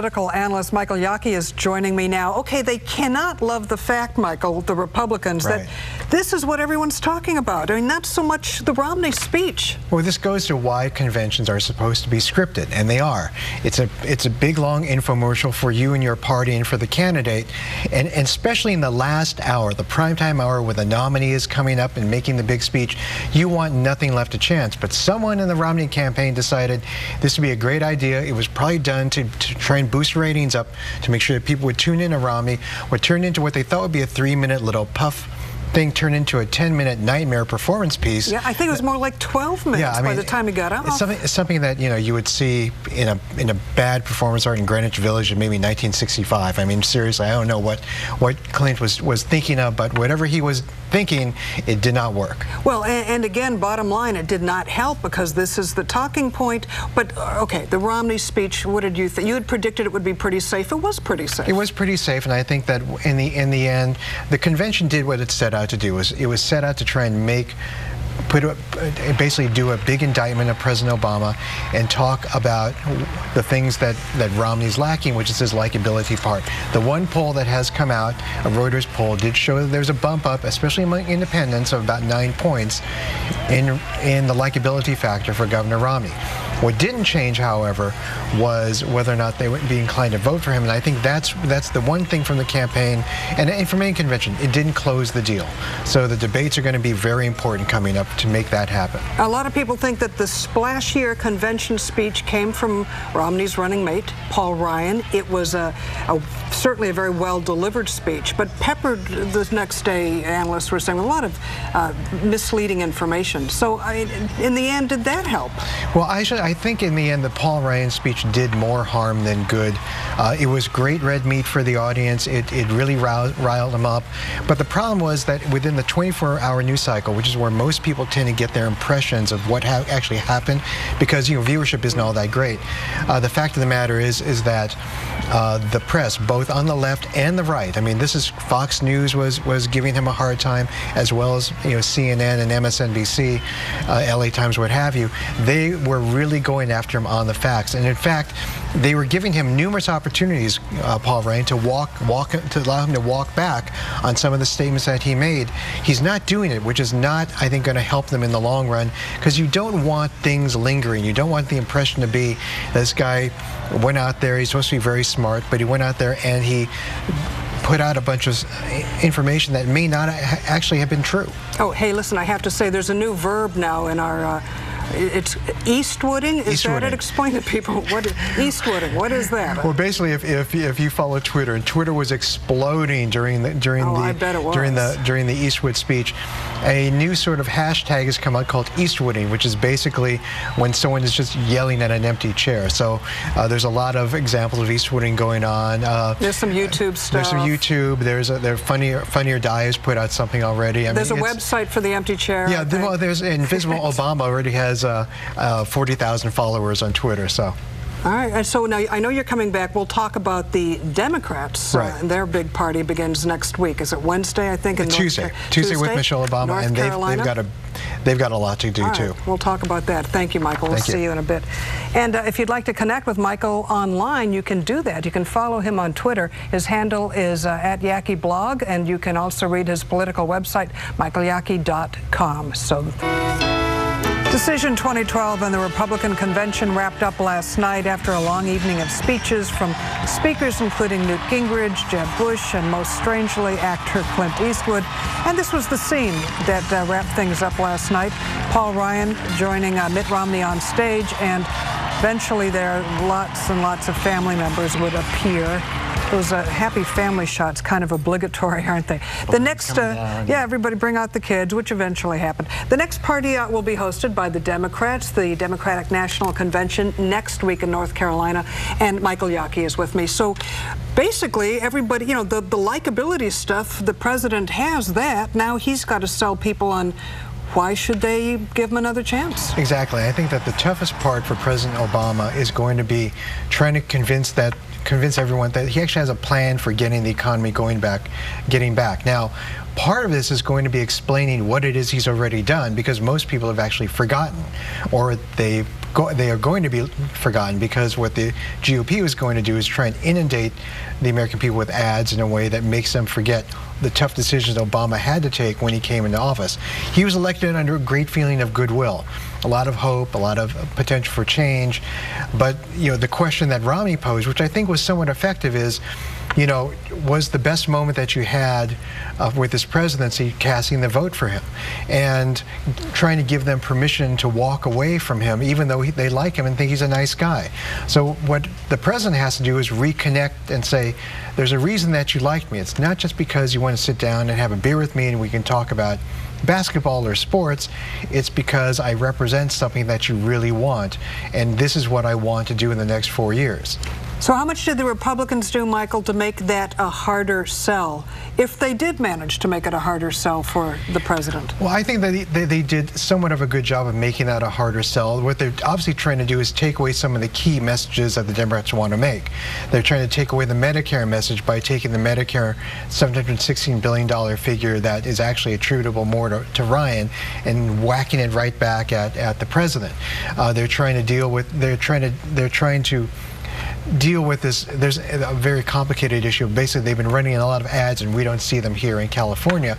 political analyst Michael Yaki is joining me now. Okay, they cannot love the fact, Michael, the Republicans, that this is what everyone's talking about. I mean, not so much the Romney speech. Well, this goes to why conventions are supposed to be scripted, and they are. It's a big, long infomercial for you and your party and for the candidate, and especially in the last hour, the primetime hour where the nominee is coming up and making the big speech, you want nothing left to chance. But someone in the Romney campaign decided this would be a great idea. It was probably done to try and boost ratings up, to make sure that people would tune in to Romney, would turn into what they thought would be a 3-minute little puff thing, turned into a 10-minute nightmare performance piece. Yeah, I think it was more like 12 minutes by the time he got out. It's something that, you know, you would see in a bad performance art in Greenwich Village in maybe 1965. I mean, seriously, I don't know what Clint was thinking of, but whatever he was thinking, it did not work. Well, and again, bottom line, it did not help, because this is the talking point. But okay, the Romney speech, what did you think? You had predicted it would be pretty safe. It was pretty safe. It was pretty safe, and I think that in the end, the convention did what it set out to do. It was set out to try and basically do a big indictment of President Obama and talk about the things that Romney's lacking, which is his likability part. The one poll that has come out, a Reuters poll, did show that there's a bump up, especially among independents, of about 9 points in the likability factor for Governor Romney. What didn't change, however, was whether or not they would be inclined to vote for him, and I think that's the one thing from the campaign and from any convention. It didn't close the deal. So the debates are going to be very important coming up to make that happen. A lot of people think that the splashier convention speech came from Romney's running mate, Paul Ryan. It was certainly a very well-delivered speech, but peppered the next day, analysts were saying, a lot of misleading information. So in the end, did that help? Well, I think in the end, the Paul Ryan speech did more harm than good. It was great red meat for the audience. It really riled them up. But the problem was that within the 24-hour news cycle, which is where most people tend to get their impressions of what actually happened, because, you know, viewership isn't all that great. The fact of the matter is that the press, both on the left and the right, I mean, this is Fox News was giving him a hard time, as well as, you know, CNN and MSNBC, LA Times, what have you. They were really going after him on the facts, and in fact, they were giving him numerous opportunities, Paul Ryan, to allow him to walk back on some of the statements that he made. He's not doing it, which is not, I think, going to help them in the long run, because you don't want things lingering. You don't want the impression to be this guy went out there, he's supposed to be very smart, but he went out there and he put out a bunch of information that may not actually have been true. Oh, hey, listen, I have to say, there's a new verb now in our it's Eastwooding? Is that it? Explain to people what is Eastwooding. What is that? Well, basically, if you follow Twitter, and Twitter was exploding during the Eastwood speech, a new sort of hashtag has come out called Eastwooding, which is basically when someone is just yelling at an empty chair. So there's a lot of examples of Eastwooding going on. There's some YouTube stuff. There's some YouTube. There's Funnier Die has put out something already. There's a website for the empty chair. Yeah, well, there's Invisible Obama already has 40,000 followers on Twitter. So. All right, and so now I know you're coming back. We'll talk about the Democrats. Right. And their big party begins next week. Is it Wednesday, I think? Tuesday with Michelle Obama, North and Carolina? they've got a lot to do too. We'll talk about that. Thank you, Michael. We'll see you in a bit. And if you'd like to connect with Michael online, you can do that. You can follow him on Twitter. His handle is @YakiBlog, and you can also read his political website, michaelyaki.com. So. Decision 2012 and the Republican convention wrapped up last night after a long evening of speeches from speakers including Newt Gingrich, Jeb Bush, and most strangely, actor Clint Eastwood. And this was the scene that wrapped things up last night. Paul Ryan joining Mitt Romney on stage, and eventually there lots and lots of family members would appear. Those happy family shots, kind of obligatory, aren't they? The next, yeah, everybody bring out the kids, which eventually happened. The next party will be hosted by the Democrats, the Democratic National Convention next week in North Carolina, and Michael Yaki is with me. So basically, everybody, you know, the likability stuff, the president has that. Now he's got to sell people on why should they give him another chance? Exactly. I think that the toughest part for President Obama is going to be trying to convince everyone that he actually has a plan for getting the economy getting back. Now, part of this is going to be explaining what it is he's already done, because most people have actually forgotten, or they've they are going to be forgotten, because what the GOP was going to do is try and inundate the American people with ads in a way that makes them forget the tough decisions Obama had to take when he came into office. He was elected under a great feeling of goodwill, a lot of hope, a lot of potential for change. But, the question that Romney posed, which I think was somewhat effective, is, was the best moment that you had with this presidency casting the vote for him and trying to give them permission to walk away from him, even though they like him and think he's a nice guy. So what the president has to do is reconnect and say, there's a reason that you liked me. It's not just because you want to sit down and have a beer with me and we can talk about basketball or sports. It's because I represent something that you really want, and this is what I want to do in the next 4 years. So how much did the Republicans do, Michael, to make that a harder sell, if they did manage to make it a harder sell for the president? Well, I think that they did somewhat of a good job of making that a harder sell. What they're obviously trying to do is take away some of the key messages that the Democrats want to make. They're trying to take away the Medicare message by taking the Medicare $716 billion figure that is actually attributable more to Ryan and whacking it right back at the president. They're trying to deal with this. There's a very complicated issue. Basically, they've been running a lot of ads, and we don't see them here in California,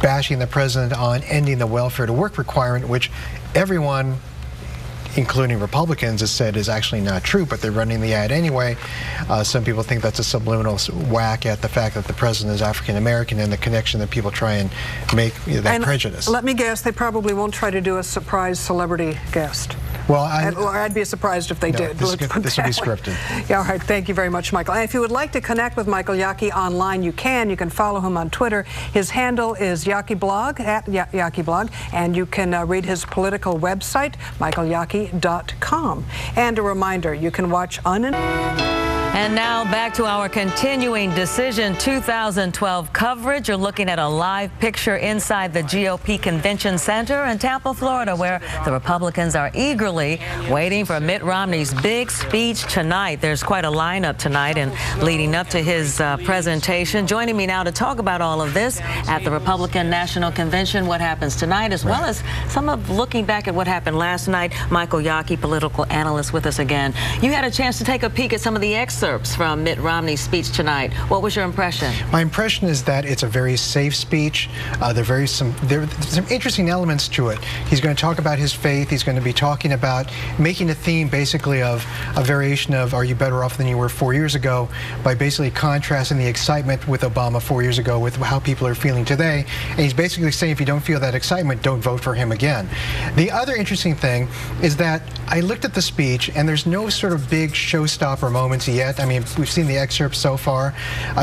bashing the president on ending the welfare to work requirement, which everyone, including Republicans, has said is actually not true, but they're running the ad anyway. Some people think that's a subliminal whack at the fact that the president is African American and the connection that people try and make that prejudice. Let me guess, they probably won't try to do a surprise celebrity guest. Well, I'd be surprised if they did. This will be scripted. Yeah, all right. Thank you very much, Michael. And if you would like to connect with Michael Yaki online, you can. You can follow him on Twitter. His handle is YakiBlog, at YakiBlog, and you can read his political website, michaelyaki.com. And a reminder, you can watch And now back to our continuing Decision 2012 coverage. You're looking at a live picture inside the GOP Convention Center in Tampa, Florida, where the Republicans are eagerly waiting for Mitt Romney's big speech tonight. There's quite a lineup tonight and leading up to his presentation. Joining me now to talk about all of this at the Republican National Convention, what happens tonight, as well as some of looking back at what happened last night. Michael Yaki, political analyst, with us again. You had a chance to take a peek at some of the excerpts from Mitt Romney's speech tonight. What was your impression? My impression is that it's a very safe speech. There are some interesting elements to it. He's going to talk about his faith. He's going to be talking about making a theme basically of a variation of "Are you better off than you were 4 years ago?" by basically contrasting the excitement with Obama 4 years ago with how people are feeling today. And he's basically saying, if you don't feel that excitement, don't vote for him again. The other interesting thing is that I looked at the speech, and there's no sort of big showstopper moments yet. I mean, we've seen the excerpts so far.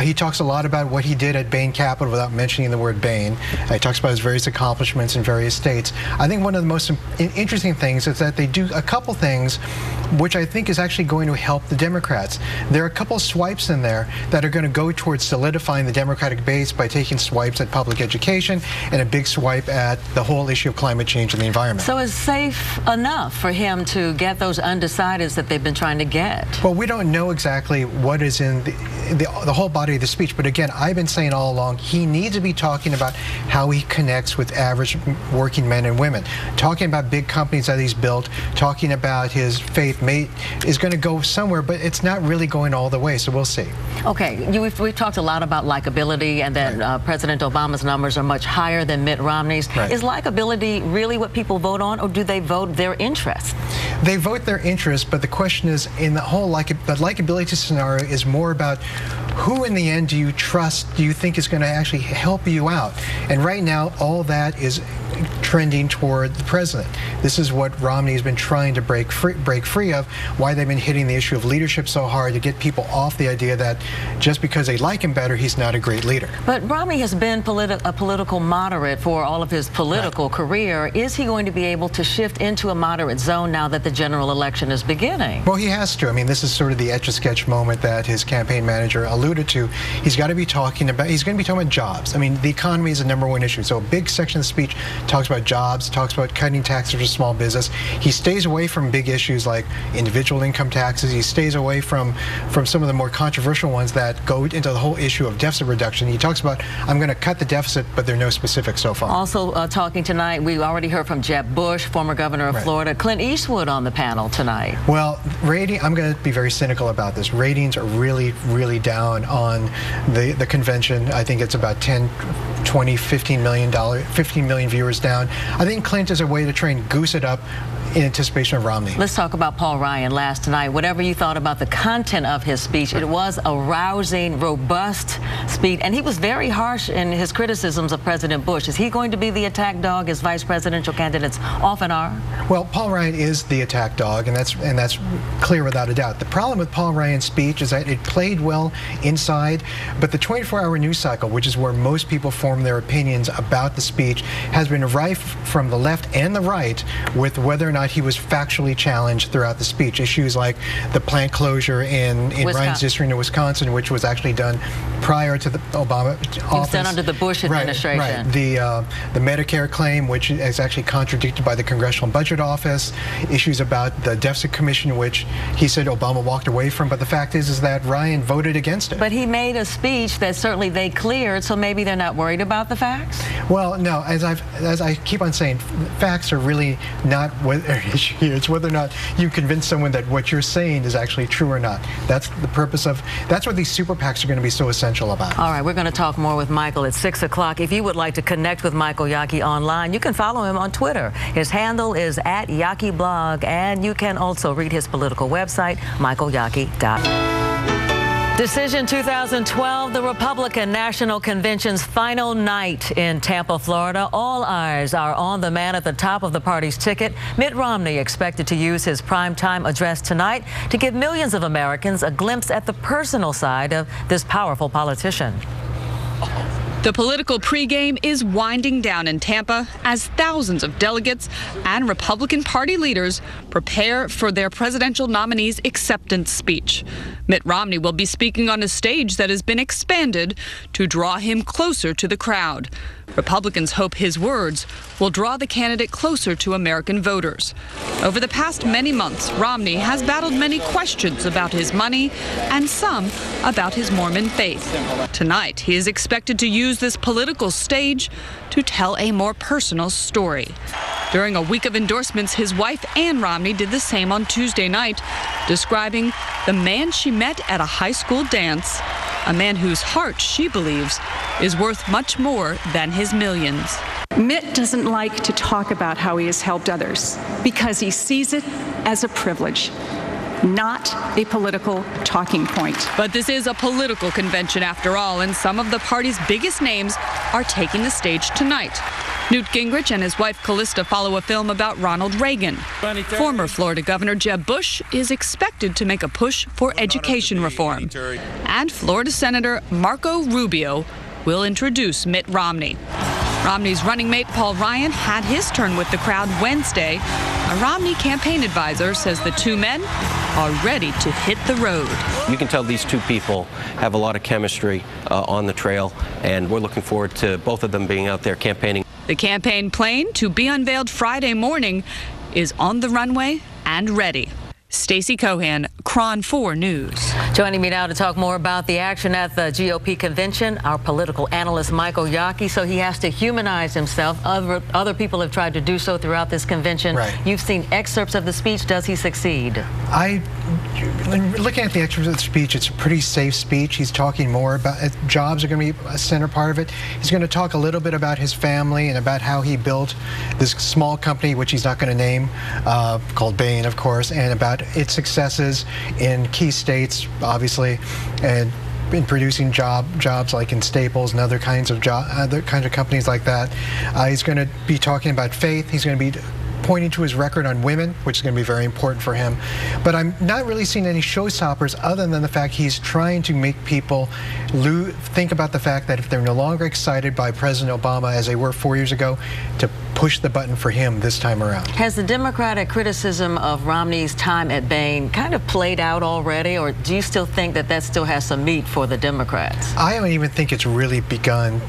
He talks a lot about what he did at Bain Capital without mentioning the word Bain. He talks about his various accomplishments in various states. I think one of the most interesting things is that they do a couple things which I think is actually going to help the Democrats. There are a couple swipes in there that are going to go towards solidifying the Democratic base by taking swipes at public education and a big swipe at the whole issue of climate change and the environment. So it's safe enough for him to get those undecideds that they've been trying to get? Well, we don't know exactly what is in the whole body of the speech, but again, I've been saying all along, he needs to be talking about how he connects with average working men and women, talking about big companies that he's built, talking about his faith is going to go somewhere, but it's not really going all the way, so we'll see. Okay, we've talked a lot about likability and that President Obama's numbers are much higher than Mitt Romney's. Is likability really what people vote on, or do they vote their interest? They vote their interest, but the question is, in the whole the likability scenario is more about who in the end do you trust, do you think is going to actually help you out? And right now, all that is trending toward the president. This is what Romney has been trying to break free of, why they've been hitting the issue of leadership so hard to get people off the idea that just because they like him better, he's not a great leader. But Romney has been a political moderate for all of his political career. Is he going to be able to shift into a moderate zone now that the general election is beginning? Well, he has to. I mean, this is sort of the Etch-a-Sketch moment that his campaign manager alluded to, he's going to be talking about jobs. I mean, the economy is the #1 issue. So a big section of the speech talks about jobs, talks about cutting taxes for small business. He stays away from big issues like individual income taxes. He stays away from some of the more controversial ones that go into the whole issue of deficit reduction. He talks about, I'm going to cut the deficit, but there are no specifics so far. Also talking tonight, we already heard from Jeb Bush, former governor of Florida, Clint Eastwood on the panel tonight. Well, I'm going to be very cynical about this. Ratings are really, really down on the convention. I think it's about 10, 20, $15 million viewers down. I think Clint is a way to try and goose it up in anticipation of Romney. Let's talk about Paul Ryan last night. Whatever you thought about the content of his speech, it was a rousing, robust speech, and he was very harsh in his criticisms of President Bush. Is he going to be the attack dog, as vice presidential candidates often are? Well, Paul Ryan is the attack dog, and that's clear without a doubt. The problem with Paul Ryan's speech is that it played well inside, but the 24-hour news cycle, which is where most people form their opinions about the speech, has been rife from the left and the right with whether or not he was factually challenged throughout the speech. Issues like the plant closure in Ryan's district in Wisconsin, which was actually done prior to the Obama office. It was done under the Bush administration. Right. The Medicare claim, which is actually contradicted by the Congressional Budget Office. Issues about the Deficit Commission, which he said Obama walked away from. But the fact is that Ryan voted against it. But he made a speech that certainly they cleared, so maybe they're not worried about the facts? Well, no. As I keep on saying, facts are really not what issue here. It's whether or not you convince someone that what you're saying is actually true or not. That's the purpose of, that's what these super PACs are going to be so essential about. All right, we're going to talk more with Michael at 6 o'clock. If you would like to connect with Michael Yaki online, you can follow him on Twitter. His handle is @YakiBlog, and you can also read his political website, michaelyaki.com. Decision 2012, the Republican National Convention's final night in Tampa, Florida. All eyes are on the man at the top of the party's ticket. Mitt Romney expected to use his primetime address tonight to give millions of Americans a glimpse at the personal side of this powerful politician. The political pregame is winding down in Tampa as thousands of delegates and Republican Party leaders prepare for their presidential nominee's acceptance speech. Mitt Romney will be speaking on a stage that has been expanded to draw him closer to the crowd. Republicans hope his words will draw the candidate closer to American voters. Over the past many months, Romney has battled many questions about his money and some about his Mormon faith. Tonight, he is expected to use this political stage to tell a more personal story. During a week of endorsements, his wife, Ann Romney, did the same on Tuesday night, describing the man she met at a high school dance, a man whose heart, she believes, is worth much more than his millions. Mitt doesn't like to talk about how he has helped others because he sees it as a privilege, not a political talking point. But this is a political convention after all, and some of the party's biggest names are taking the stage tonight. Newt Gingrich and his wife Callista follow a film about Ronald Reagan. Former Florida Governor Jeb Bush is expected to make a push for education reform. And Florida Senator Marco Rubio will introduce Mitt Romney. Romney's running mate Paul Ryan had his turn with the crowd Wednesday. A Romney campaign advisor says the two men are ready to hit the road. You can tell these two people have a lot of chemistry on the trail, and we're looking forward to both of them being out there campaigning. The campaign plane, to be unveiled Friday morning, is on the runway and ready. Stacey Cohan, KRON 4 News. Joining me now to talk more about the action at the GOP convention, our political analyst Michael Yaki. So he has to humanize himself. Other people have tried to do so throughout this convention. Right. You've seen excerpts of the speech. Does he succeed? Looking at the excerpts of the speech, it's a pretty safe speech. He's talking more about jobs are going to be a center part of it. He's going to talk a little bit about his family and about how he built this small company, which he's not going to name, called Bain, of course, and about its successes in key states, obviously, and in producing jobs like in Staples and other kinds of companies like that. He's going to be talking about faith. He's going to be pointing to his record on women, which is going to be very important for him. But I'm not really seeing any showstoppers other than the fact he's trying to make people think about the fact that if they're no longer excited by President Obama as they were 4 years ago, to push the button for him this time around. Has the Democratic criticism of Romney's time at Bain kind of played out already, or do you still think that that still has some meat for the Democrats? I don't even think it's really begun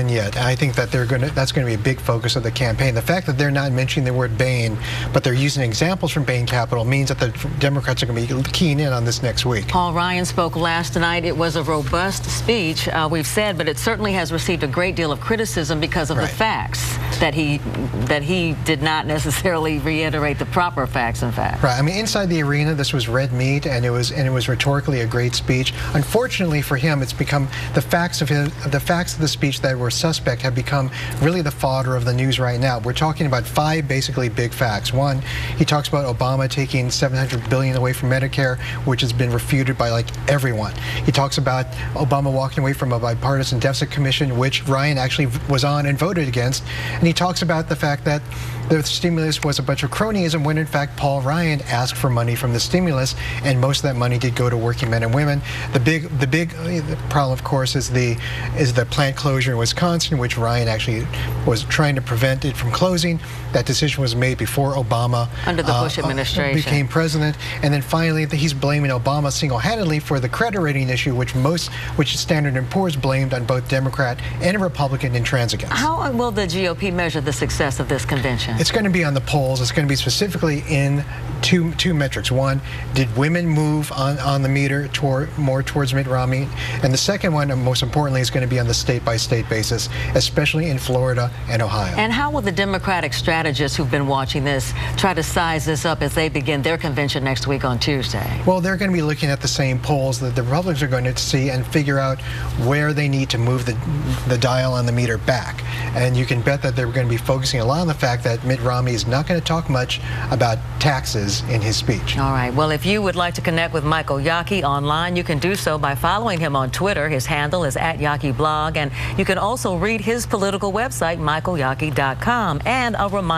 yet. I think that that's going to be a big focus of the campaign. The fact that they're not mentioning the word Bain, but they're using examples from Bain Capital, means that the Democrats are going to be keying in on this next week. Paul Ryan spoke last night. It was a robust speech, we've said, but it certainly has received a great deal of criticism because of the facts that he did not necessarily reiterate the proper facts and facts. Right. I mean, inside the arena, this was red meat, and it was rhetorically a great speech. Unfortunately for him, it's become the facts of the speech that were suspect have become really the fodder of the news right now. We're talking about 5 basically big facts. One, he talks about Obama taking $700 billion away from Medicare, which has been refuted by like everyone. He talks about Obama walking away from a bipartisan deficit commission, which Ryan actually was on and voted against. And he talks about the fact that the stimulus was a bunch of cronyism when in fact Paul Ryan asked for money from the stimulus, and most of that money did go to working men and women. The big problem, of course, is the plant closure in Wisconsin, which Ryan actually was trying to prevent it from closing. That decision was made before Obama under the Bush administration became president. And then finally he's blaming Obama single-handedly for the credit rating issue, which Standard & Poor's blamed on both Democrat and Republican intransigence. How will the GOP measure the success of this convention? It's going to be on the polls. It's going to be specifically in two metrics. One, did women move on the meter more towards Mitt Romney? And the second one, and most importantly, is going to be on the state-by-state basis, especially in Florida and Ohio. And how will the Democratic strategists who've been watching this try to size this up as they begin their convention next week on Tuesday? Well, they're going to be looking at the same polls that the Republicans are going to see and figure out where they need to move the dial on the meter back. And you can bet that they're going to be focusing a lot on the fact that Mitt Romney is not going to talk much about taxes in his speech. All right. Well, if you would like to connect with Michael Yaki online, you can do so by following him on Twitter. His handle is @YakiBlog, and you can also read his political website, michaelyaki.com. And a reminder.